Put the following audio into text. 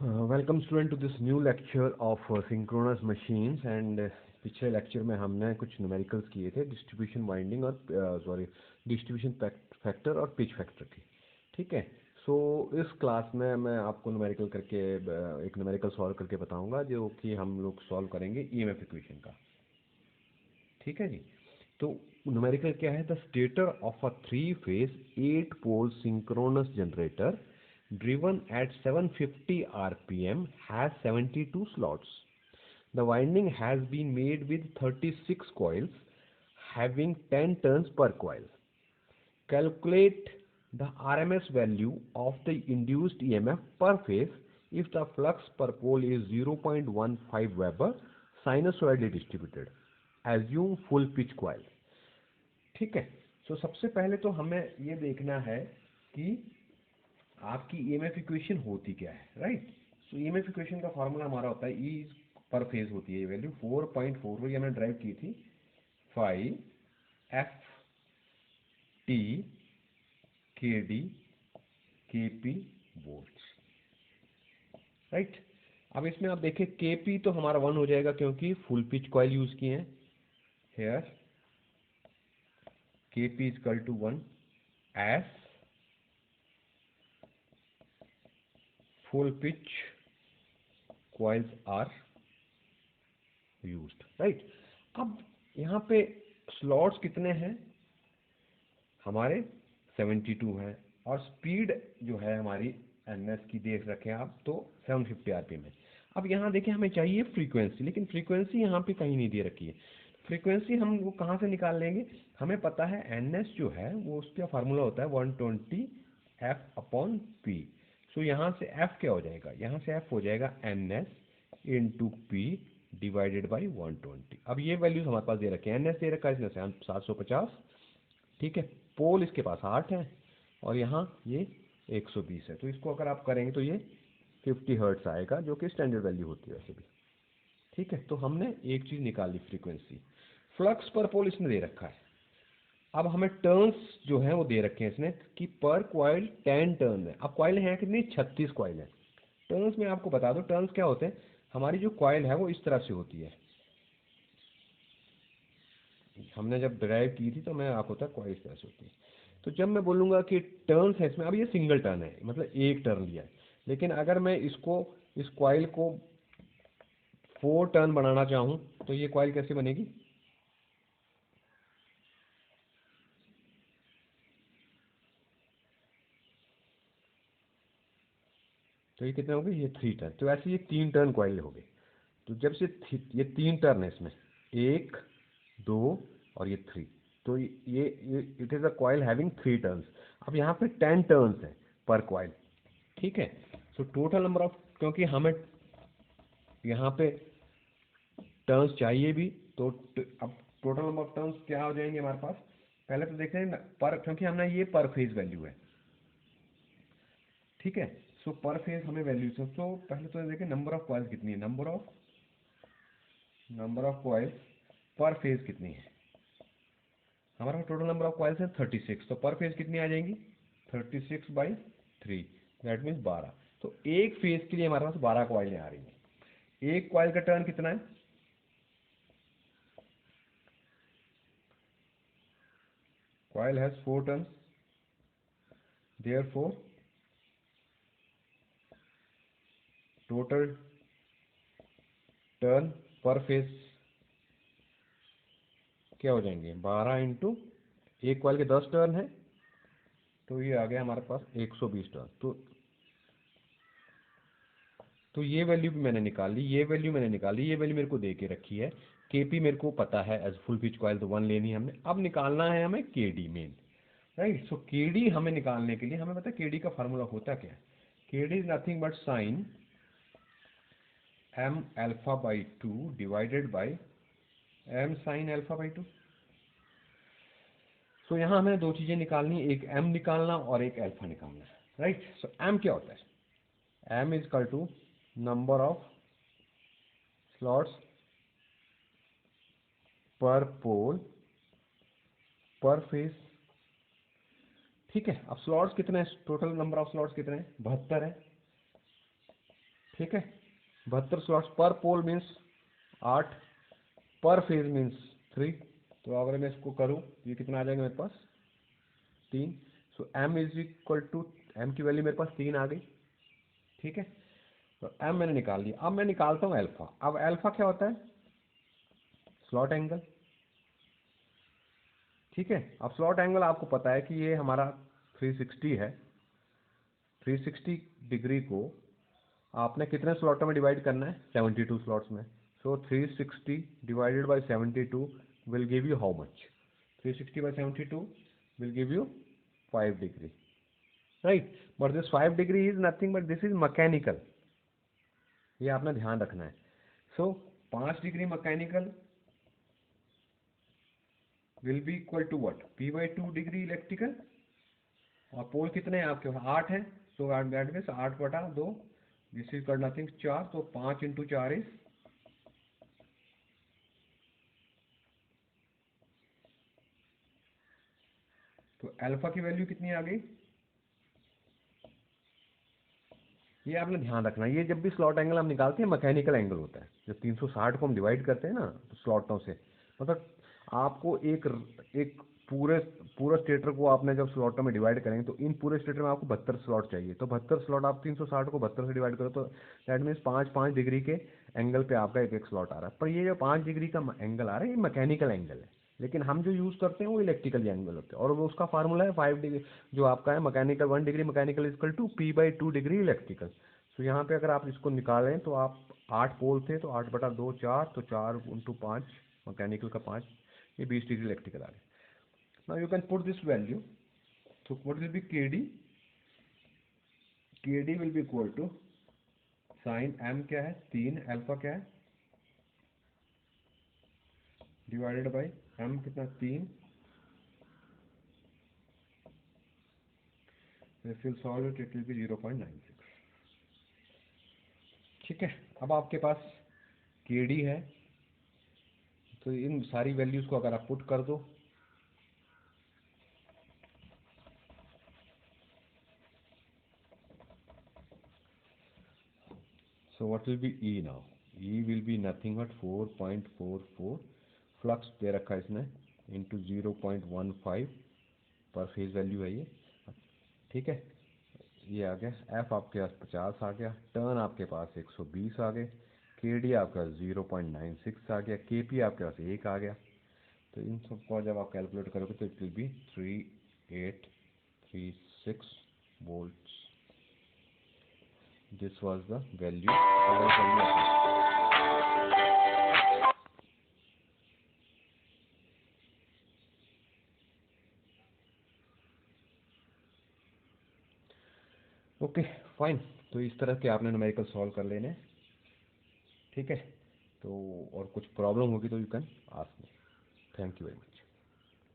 Welcome student to this new lecture of synchronous machines and पिछले lecture में हमने कुछ न्यूमेरिकल्स किए थे डिस्ट्रीब्यूशन वाइंडिंग और डिस्ट्रीब्यूशन फैक्टर और पिच फैक्टर की। ठीक है। सो इस क्लास में मैं आपको न्यूमेरिकल करके एक न्यूमेरिकल सॉल्व करके बताऊंगा जो कि हम लोग सॉल्व करेंगे ईएमएफ इक्वेशन का। ठीक है जी। तो न्यूमेरिकल क्या है? The stator of a 3 phase 8 pole synchronous generator driven at 750 rpm has 72 slots. The winding has been made with 36 coils having 10 turns per coil. Calculate the RMS value of the induced EMF per phase if the flux per pole is 0.15 Weber sinusoidally distributed. Assume full pitch coil. ठीक है। सो सबसे पहले तो हमें ये देखना है कि आपकी ईएमएफ इक्वेशन होती क्या है, राइट। सो ईएमएफ इक्वेशन का फॉर्मूला हमारा होता है ई पर फेज होती है ये वैल्यू 4.4 ये हमने ड्राइव की थी 5 एफ टी के डी के पी वोल्ट्स, राइट। अब इसमें आप देखें के पी तो हमारा 1 हो जाएगा क्योंकि फुल पिच कॉइल यूज किए हैं। Here K P is equal to 1 as full pitch coils are used, right। अब यहाँ पे स्लॉट्स कितने हैं हमारे 72 हैं और स्पीड जो है हमारी एनएस की देख रखें आप तो 750 आरपीएम है। अब यहाँ देखें हमें चाहिए फ्रीक्वेंसी, लेकिन फ्रीक्वेंसी यहाँ पे कहीं नहीं दे रखी है। फ्रीक्वेंसी हम वो कहाँ से निकाल लेंगे? हमें पता है एनएस जो है वो उसका फार्मूला होता है 120 एफ अपॉन पी। सो यहाँ से एफ क्या हो जाएगा? यहाँ से एफ हो जाएगा N S into P divided by 120। अब ये वैल्यूज हमारे पास दे रखे हैं, एन एस दे रखा है इसमें 750। ठीक है। पोल इसके पास 8 है और यहाँ ये 120 है, तो इसको अगर आप करेंगे तो ये 50 हर्ट्स आएगा जो कि स्टैंडर्ड वैल्यू होती है वैसे भी। ठीक है। तो हमने एक चीज़ निकाल ली फ्रीक्वेंसी। फ्लक्स पर पोल इसने दे रखा है। अब हमें टर्न्स जो हैं वो दे रखे हैं इसने कि पर क्वाइल 10 टर्न है। अब क्वाइल है कितनी? 36 क्वाइल है। टर्न्स में आपको बता दो टर्न्स क्या होते हैं। हमारी जो क्वाइल है वो इस तरह से होती है, हमने जब ड्राइव की थी तो मैं आपको होता क्वाइल इस तरह से होती है। तो जब मैं बोलूँगा कि टर्न्स है इसमें, अब ये सिंगल टर्न है मतलब एक टर्न लिया है, लेकिन अगर मैं इसको इस क्वाइल को 4 टर्न बनाना चाहूँ तो ये क्वाइल कैसे बनेगी? तो ये कितने हो गए? ये 3 टर्न। तो ऐसे ये 3 टर्न क्वाइल हो गए। तो जब से ये 3 टर्न है इसमें 1 2 और ये 3, तो ये it is a coil having 3 turns. अब यहाँ पे 10 टर्न्स है पर क्वाइल। ठीक है। सो टोटल नंबर ऑफ, क्योंकि हमें यहाँ पे टर्न्स चाहिए भी तो अब टोटल नंबर ऑफ टर्न्स क्या हो जाएंगे हमारे पास? पहले तो देख रहे हैं पर, क्योंकि हमने ये पर फेज वैल्यू है। ठीक है। सो पर फेज हमें वैल्यू से तो पहले तो देखें नंबर ऑफ कॉइल्स कितनी है, नंबर ऑफ कॉइल्स पर फेज कितनी है। हमारे पास टोटल नंबर ऑफ कॉइल्स है 36, तो पर फेज कितनी आ जाएंगी? 36/3 दैट मीन्स 12। तो एक फेज के लिए हमारे पास 12 कॉइलें आ रही हैं। एक कॉइल का टर्न कितना है? Coil has 4 turns, therefore total turn पर फेज क्या हो जाएंगे? 12 इंटू एक कॉइल के 10 टर्न है तो ये आ गया हमारे पास 120 टर्न। तो ये वैल्यू भी मैंने निकाल ली, ये वैल्यू मैंने निकाल ली, ये वैल्यू मेरे को दे के रखी है। केपी मेरे को पता है एज फुल पिच कॉइल तो 1 लेनी है हमने। अब निकालना है हमें केडी मेन, राइट। सो केडी हमें निकालने के लिए हमें पता है केडी का फार्मूला होता क्या है। KD is nothing but sine M alpha by 2 divided by M sine alpha by 2। So यहाँ हमें दो चीजें निकालनी, एक एम निकालना और एक अल्फा निकालना, राइट। सो एम क्या होता है? M is equal to number of slots per pole पर फेज। ठीक है। अब स्लॉट्स कितने हैं? टोटल नंबर ऑफ स्लॉट्स कितने हैं? 72 है। ठीक है। 72 स्लॉट्स पर पोल मीन्स 8, पर फेज मीन्स 3। तो अगर मैं इसको करूँ ये कितना आ जाएगा मेरे पास 3। So m is equal to, m की वैल्यू मेरे पास 3 आ गई। ठीक है, तो m मैंने निकाल लिया। अब मैं निकालता हूँ अल्फा। अब अल्फा क्या होता है, स्लॉट एंगल। ठीक है, अब स्लॉट एंगल आपको पता है कि ये हमारा 360 है। 360 डिग्री को आपने कितने स्लॉटों में डिवाइड करना है, 72 स्लॉट्स में। So 360 divided by 72 will give you how much, 360 by 72 will give you 5 degree, right. But this 5 degree is nothing but this is mechanical, ये आपने ध्यान रखना है। So 5 degree mechanical will be equal to what, p by 2 degree electrical. और pole कितने हैं आपके पास, 8 है। So that means 8/2, this is called nothing 4। तो 5 इंटू 4 इज, तो अल्फा की वैल्यू कितनी आ गई, ये आपने ध्यान रखना है। ये जब भी स्लॉट एंगल हम निकालते हैं मैकेनिकल एंगल होता है। जब 360 को हम डिवाइड करते हैं ना तो स्लॉटों से, मतलब आपको एक एक पूरे पूरे स्टेटर को आपने जब स्लॉटों में डिवाइड करेंगे तो इन पूरे स्टेटर में आपको 72 स्लॉट चाहिए। तो 72 स्लॉट आप 360 को 72 से डिवाइड करो तो दैट मीन्स 5-5 डिग्री के एंगल पे आपका एक एक स्लॉट आ रहा है। पर ये जो 5 डिग्री का एंगल आ रहा है ये मैकेनिकल एंगल है, लेकिन हम जो यूज़ करते हैं वो इलेक्ट्रिकल एंगल होते हैं। और वो उसका फार्मूला है 5 डिग्री जो आपका है mechanical, 1 degree mechanical is equal to p by 2 degree electrical. तो यहाँ पे अगर आप इसको निकालें तो आप 8 पोल थे तो 8/2 4, तो 4 इंटू 5 मैकेनिकल का 5, ये 20 डिग्री इलेक्ट्रिकल आ गया। Now you can put this value, तो what will be kd, kd will be equal to sine m क्या है 3, अल्फा क्या है डिवाइडेड बाई m कितना 3, if you solve it it will be 0.96। ठीक है, अब आपके पास kd है, तो इन सारी वैल्यूज को अगर आप पुट कर दो so what will be E now, E will be nothing but 4.44 flux दे रखा है इसने इंटू 0.15 पर फेज वैल्यू है ये। ठीक है, ये आ गया। F आपके पास 50 आ गया, टर्न आपके पास 120 आ गए, KD आपका 0.96 आ गया, KP आपके पास 1 आ गया। तो इन सब को जब आप कैलकुलेट करोगे तो it will be 3836 volts। This was the value, okay fine. तो इस तरह के आपने न्यूमेरिकल सॉल्व कर लेने। ठीक है, तो और कुछ प्रॉब्लम होगी तो you can ask me. Thank you very much.